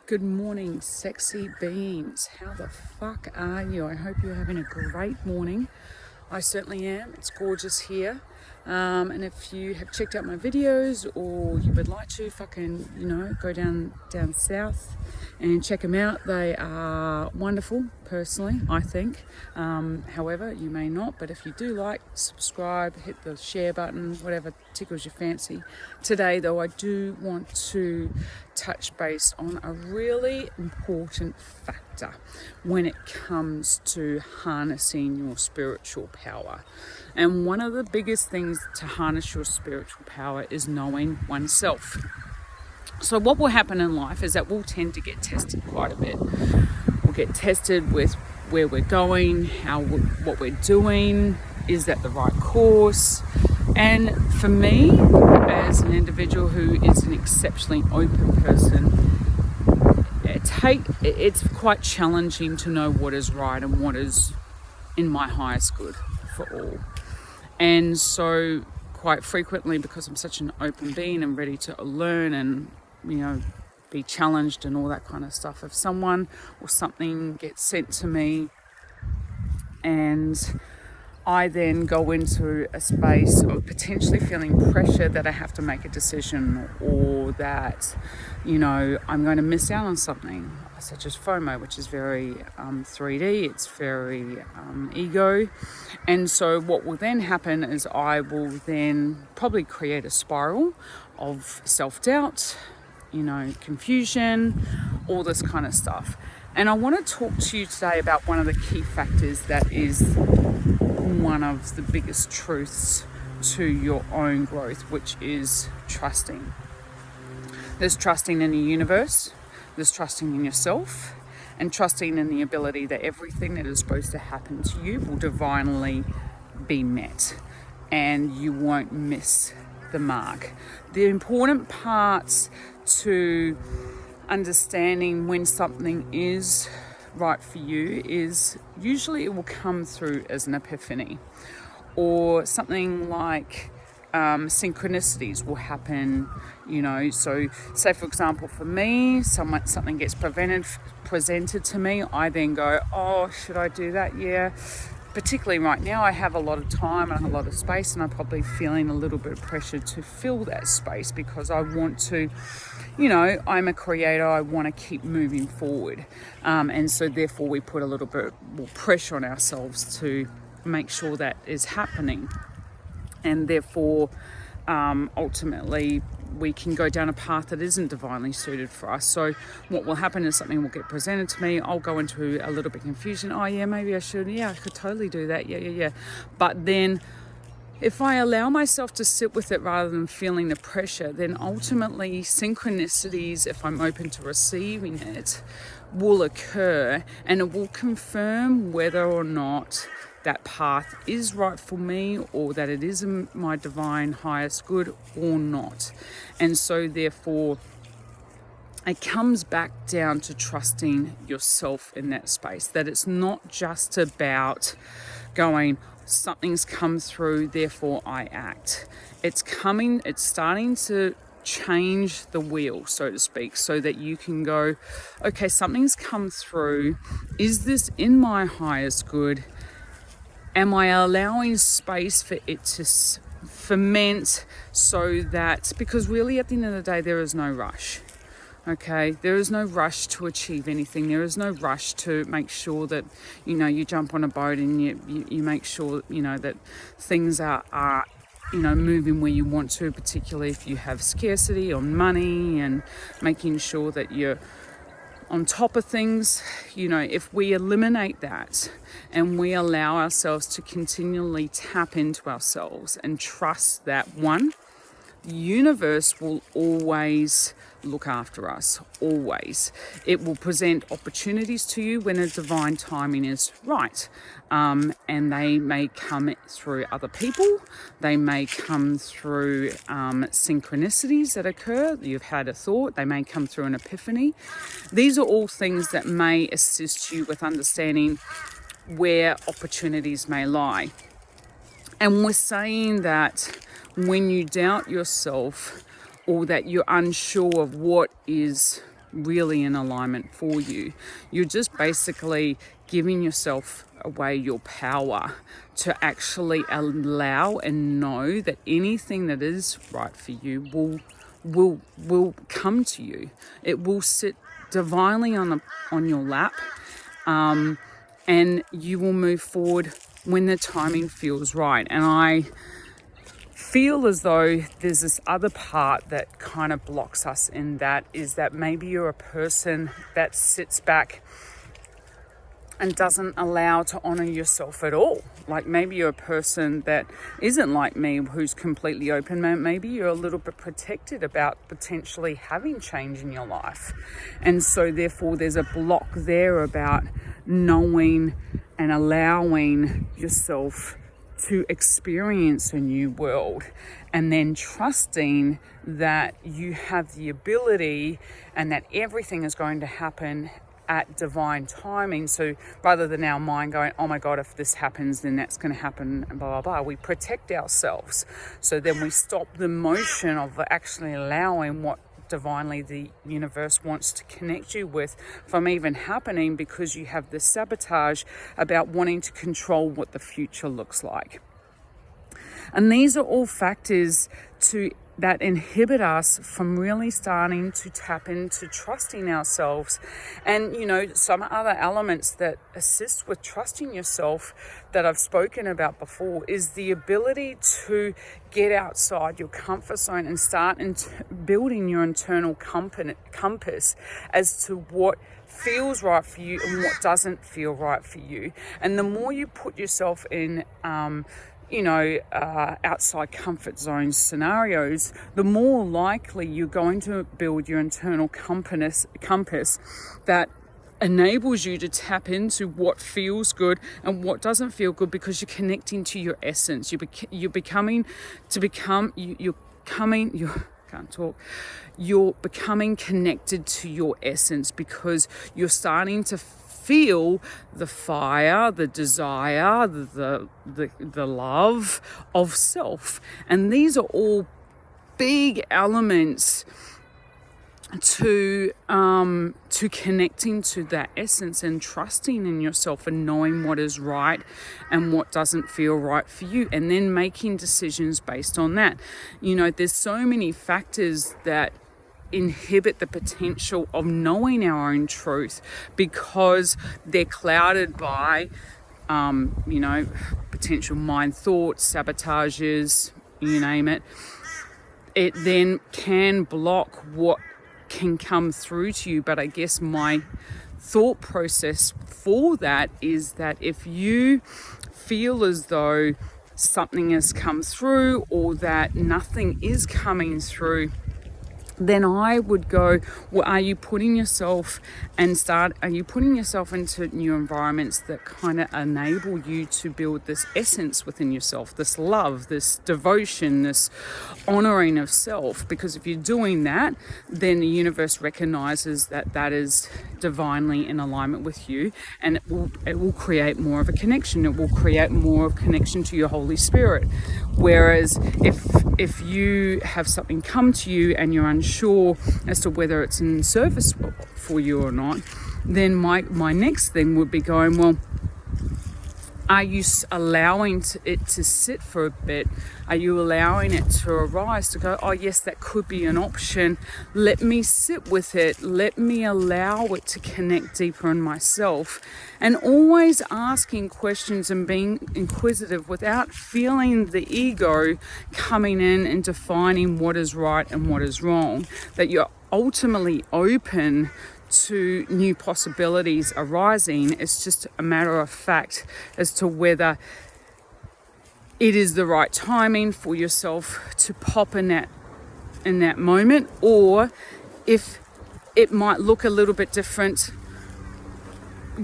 Good morning, sexy beings. How the fuck are you? I hope you're having a great morning. I certainly am. It's gorgeous here. And if you have checked out my videos or you would like to go down south and check them out, they are wonderful, personally, I think. However, you may not, but if you do like, subscribe, hit the share button, whatever tickles your fancy. Today, though, I do want to touch base on a really important factor when it comes to harnessing your spiritual power. And one of the biggest things to harness your spiritual power is knowing oneself. So what will happen in life is that we'll tend to get tested quite a bit. We'll get tested with where we're going, what we're doing, is that the right course? And for me, as an individual who is an exceptionally open person, it's quite challenging to know what is right and what is in my highest good for all. And so quite frequently, because I'm such an open being and ready to learn and, be challenged and all that kind of stuff, if someone or something gets sent to me and I then go into a space of potentially feeling pressure that I have to make a decision, or that, I'm going to miss out on something, such as FOMO, which is very 3D, it's very ego. And so what will then happen is I will then probably create a spiral of self-doubt, confusion, all this kind of stuff. And I want to talk to you today about one of the key factors that is one of the biggest truths to your own growth, which is trusting. There's trusting in the universe, there's trusting in yourself, and trusting in the ability that everything that is supposed to happen to you will divinely be met and you won't miss the mark. The important parts to understanding when something is right for you is usually it will come through as an epiphany, or something like synchronicities will happen. So say for example for me, something gets presented to me, I then go, oh, should I do that? Yeah. Particularly right now, I have a lot of time and a lot of space, and I'm probably feeling a little bit of pressure to fill that space because I want to, I'm a creator, I want to keep moving forward. And so therefore we put a little bit more pressure on ourselves to make sure that is happening. And therefore, ultimately, we can go down a path that isn't divinely suited for us. So what will happen is something will get presented to me. I'll go into a little bit of confusion. Oh yeah, maybe I should. Yeah, I could totally do that. Yeah. But then if I allow myself to sit with it rather than feeling the pressure, then ultimately synchronicities, if I'm open to receiving it, will occur, and it will confirm whether or not that path is right for me, or that it is in my divine highest good or not. And so therefore it comes back down to trusting yourself in that space, that it's not just about going, something's come through, therefore I act. It's starting to change the wheel, so to speak, so that you can go, okay, something's come through. Is this in my highest good? Am I allowing space for it to ferment, so that, because really at the end of the day, there is no rush. Okay, there is no rush to achieve anything. There is no rush to make sure that, you jump on a boat and you make sure, that things are moving where you want to, particularly if you have scarcity on money, and making sure that you're on top of things. If we eliminate that and we allow ourselves to continually tap into ourselves and trust that, one, the universe will always look after us, always. It will present opportunities to you when a divine timing is right. And they may come through other people. They may come through synchronicities that occur. You've had a thought. They may come through an epiphany. These are all things that may assist you with understanding where opportunities may lie. And we're saying that when you doubt yourself, or that you're unsure of what is really in alignment for you. You're just basically giving yourself away your power to actually allow and know that anything that is right for you will come to you. It will sit divinely on your lap, and you will move forward when the timing feels right. And I feel as though there's this other part that kind of blocks us in that, is that maybe you're a person that sits back and doesn't allow to honor yourself at all. Like maybe you're a person that isn't like me, who's completely open. Maybe you're a little bit protected about potentially having change in your life. And so therefore there's a block there about knowing and allowing yourself to experience a new world, and then trusting that you have the ability and that everything is going to happen at divine timing. So rather than our mind going, oh my God, if this happens, then that's going to happen, and blah, blah, blah, we protect ourselves. So then we stop the motion of actually allowing what divinely the universe wants to connect you with from even happening, because you have this sabotage about wanting to control what the future looks like. And these are all factors that inhibit us from really starting to tap into trusting ourselves. And, some other elements that assist with trusting yourself that I've spoken about before is the ability to get outside your comfort zone and start building your internal compass as to what feels right for you and what doesn't feel right for you. And the more you put yourself in outside comfort zone scenarios, the more likely you're going to build your internal compass that enables you to tap into what feels good and what doesn't feel good, because you're connecting to your essence. You're becoming connected to your essence, because you're starting to feel the fire, the desire, the love of self. And these are all big elements to connecting to that essence and trusting in yourself and knowing what is right and what doesn't feel right for you, and then making decisions based on that. There's so many factors that inhibit the potential of knowing our own truth, because they're clouded by potential mind thoughts, sabotages, you name it. It then can block what can come through to you. But I guess my thought process for that is that if you feel as though something has come through or that nothing is coming through, then I would go, well, are you putting yourself into new environments that kind of enable you to build this essence within yourself, this love, this devotion, this honoring of self? Because if you're doing that, then the universe recognizes that that is divinely in alignment with you, and it will create more of a connection. It will create more of a connection to your Holy Spirit. Whereas if you have something come to you and you're unsure as to whether it's in service for you or not, then my next thing would be going, well, are you allowing it to sit for a bit? Are you allowing it to arise, to go, oh yes, that could be an option. Let me sit with it. Let me allow it to connect deeper in myself. And always asking questions and being inquisitive without feeling the ego coming in and defining what is right and what is wrong. That you're ultimately open to new possibilities arising. It's just a matter of fact as to whether it is the right timing for yourself to pop in that moment, or if it might look a little bit different.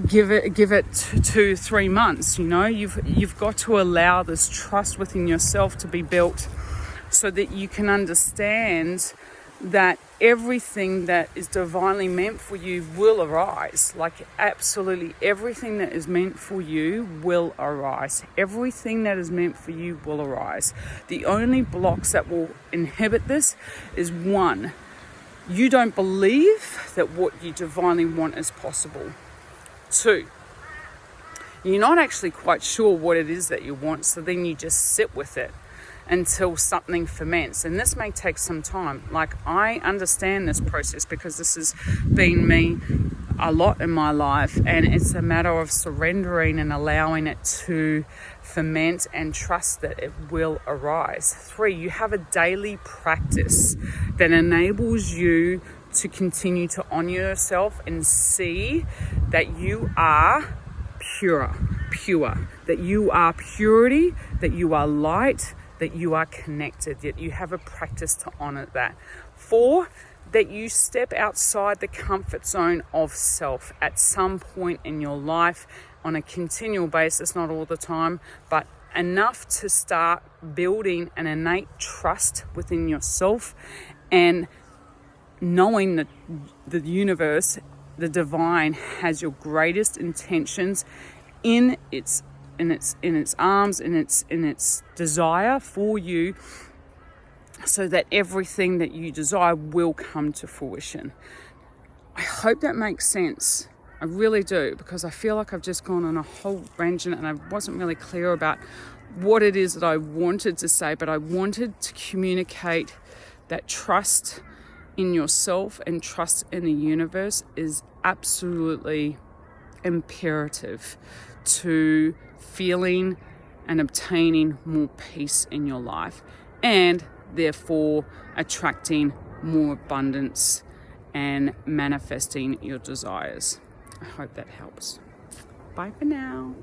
Give it 2-3 months. You've got to allow this trust within yourself to be built, so that you can understand that everything that is divinely meant for you will arise. Like absolutely everything that is meant for you will arise. Everything that is meant for you will arise. The only blocks that will inhibit this is one, you don't believe that what you divinely want is possible. 2, you're not actually quite sure what it is that you want, so then you just sit with it until something ferments. And this may take some time. Like, I understand this process because this has been me a lot in my life, and it's a matter of surrendering and allowing it to ferment and trust that it will arise. 3, you have a daily practice that enables you to continue to honor yourself and see that you are pure, that you are purity, that you are light, that you are connected, yet you have a practice to honor that. 4, that you step outside the comfort zone of self at some point in your life on a continual basis, not all the time, but enough to start building an innate trust within yourself and knowing that the universe, the divine, has your greatest intentions in its arms, in its desire for you, so that everything that you desire will come to fruition. I hope that makes sense. I really do, because I feel like I've just gone on a whole tangent and I wasn't really clear about what it is that I wanted to say, but I wanted to communicate that trust in yourself and trust in the universe is absolutely imperative to feeling and obtaining more peace in your life, and therefore attracting more abundance and manifesting your desires. I hope that helps. Bye for now.